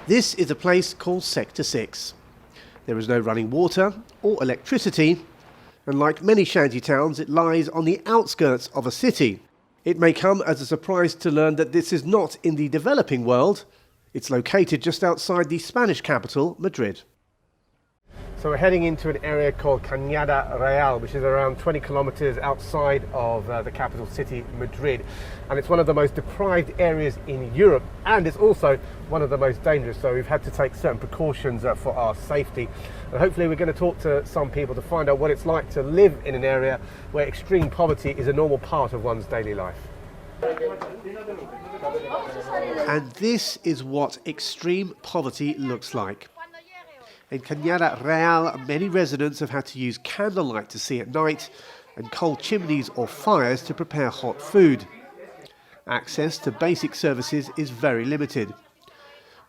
This is a place called Sector 6. There is no running water or electricity, and like many shanty towns, it lies on the outskirts of a city. It may come as a surprise to learn that this is not in the developing world. It's located just outside the Spanish capital, Madrid. So we're heading into an area called Cañada Real, which is around 20 kilometers outside of the capital city, Madrid. And it's one of the most deprived areas in Europe, and it's also one of the most dangerous. So we've had to take certain precautions for our safety. And hopefully we're going to talk to some people to find out what it's like to live in an area where extreme poverty is a normal part of one's daily life. And this is what extreme poverty looks like. In Cañada Real, many residents have had to use candlelight to see at night and coal chimneys or fires to prepare hot food. Access to basic services is very limited.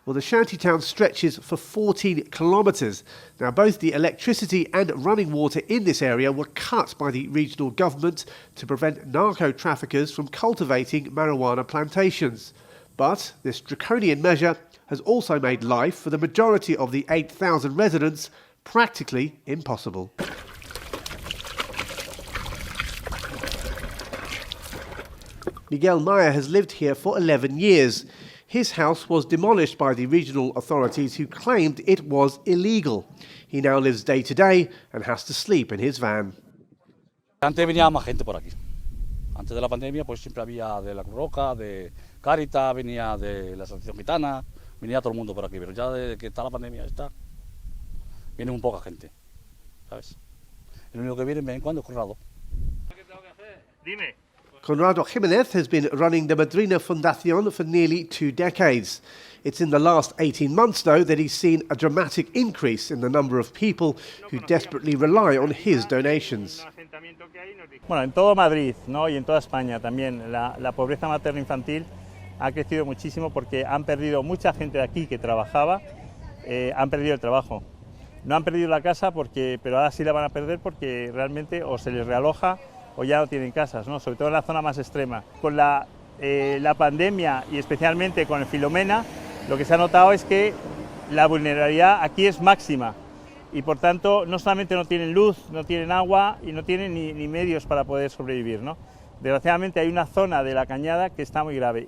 Well, the shantytown stretches for 14 kilometres. Now, both the electricity and running water in this area were cut by the regional government to prevent narco-traffickers from cultivating marijuana plantations. But this draconian measure has also made life for the majority of the 8,000 residents practically impossible. Miguel Maya has lived here for 11 years. His house was demolished by the regional authorities who claimed it was illegal. He now lives day to day and has to sleep in his van. Antes venía más gente por aquí. Antes de la pandemia, pues siempre había de la Cruz Roja, de Cáritas, venía de la Asociación Gitana, venía todo el mundo por aquí, pero ya desde que está la pandemia viene un poca gente, ¿sabes? El único que viene de vez en cuando es Conrado. Dime. Conrado Jiménez has been running the Madrina Fundación for nearly 2 decades. It's in the last 18 months, though, that he's seen a dramatic increase in the number of people who desperately rely on his donations. Bueno, en todo Madrid, ¿no? Y en toda España también la pobreza materno-infantil ha crecido muchísimo porque han perdido mucha gente de aquí que trabajaba, han perdido el trabajo. No han perdido la casa, pero ahora sí la van a perder porque realmente o se les realoja o ya no tienen casas, ¿no? Sobre todo en la zona más extrema. Con la pandemia y especialmente con el Filomena, lo que se ha notado es que la vulnerabilidad aquí es máxima y por tanto no solamente no tienen luz, no tienen agua y no tienen ni medios para poder sobrevivir, ¿no? Desgraciadamente hay una zona de la Cañada que está muy grave.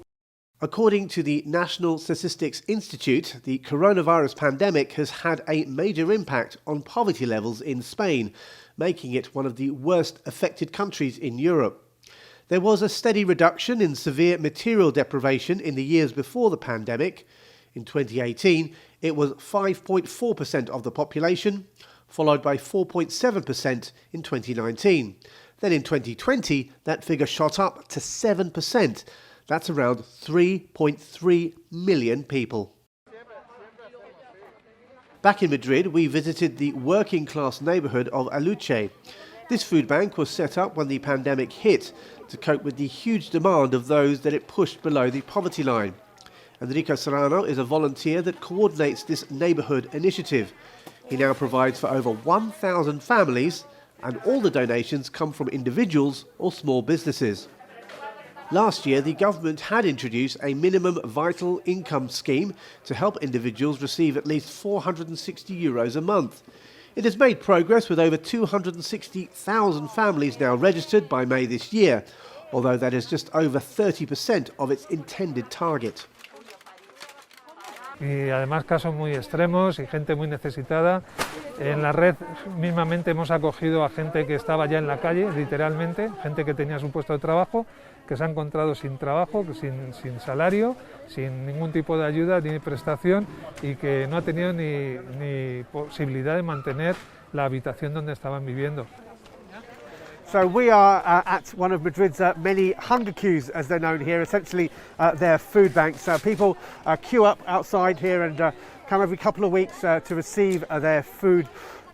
According to the National Statistics Institute, the coronavirus pandemic has had a major impact on poverty levels in Spain, making it one of the worst affected countries in Europe. There was a steady reduction in severe material deprivation in the years before the pandemic. In 2018, it was 5.4% of the population, followed by 4.7% in 2019. Then in 2020, that figure shot up to 7%. That's around 3.3 million people. Back in Madrid, we visited the working-class neighbourhood of Aluche. This food bank was set up when the pandemic hit to cope with the huge demand of those that it pushed below the poverty line. Enrico Serrano is a volunteer that coordinates this neighbourhood initiative. He now provides for over 1,000 families, and all the donations come from individuals or small businesses. Last year, the government had introduced a minimum vital income scheme to help individuals receive at least €460 a month. It has made progress with over 260,000 families now registered by May this year, although that is just over 30% of its intended target. Y además casos muy extremos y gente muy necesitada. En la red mismamente hemos acogido a gente que estaba ya en la calle, literalmente, gente que tenía su puesto de trabajo, que se ha encontrado sin trabajo, sin salario, sin ningún tipo de ayuda ni prestación y que no ha tenido ni posibilidad de mantener la habitación donde estaban viviendo. So we are at one of Madrid's many hunger queues, as they're known here, essentially their food banks. People queue up outside here and come every couple of weeks to receive their food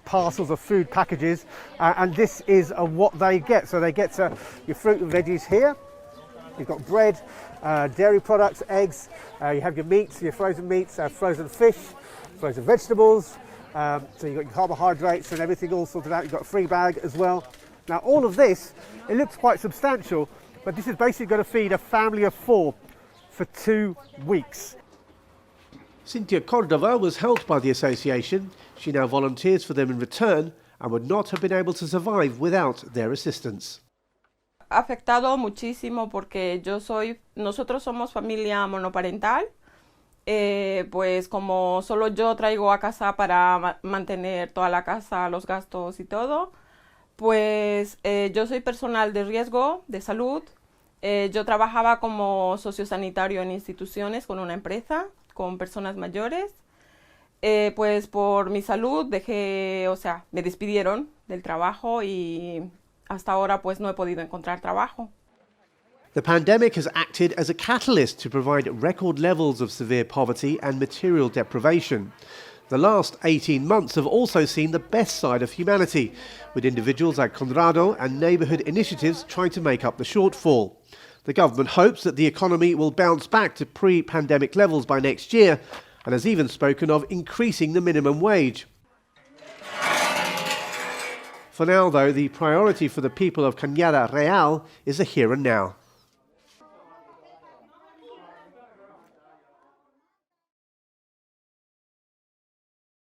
parcels of food packages, and this is what they get. So they get your fruit and veggies here. You've got bread, dairy products, eggs, you have your meats, your frozen meats, frozen fish, frozen vegetables, so you've got your carbohydrates and everything all sorted out. You've got a free bag as well. Now all of this, it looks quite substantial, but this is basically going to feed a family of 4 for 2 weeks. Cynthia Cordova was helped by the association. She now volunteers for them in return and would not have been able to survive without their assistance. Ha afectado muchísimo porque nosotros somos familia monoparental, pues como solo yo traigo a casa para mantener toda la casa, los gastos y todo, pues yo soy personal de riesgo de salud. Yo trabajaba como sociosanitario en instituciones con una empresa, con personas mayores. Pues por mi salud me despidieron del trabajo y hasta ahora pues no he podido encontrar trabajo. The pandemic has acted as a catalyst to provide record levels of severe poverty and material deprivation. The last 18 months have also seen the best side of humanity, with individuals like Conrado and neighbourhood initiatives trying to make up the shortfall. The government hopes that the economy will bounce back to pre-pandemic levels by next year, and has even spoken of increasing the minimum wage. For now, though, the priority for the people of Cañada Real is the here and now.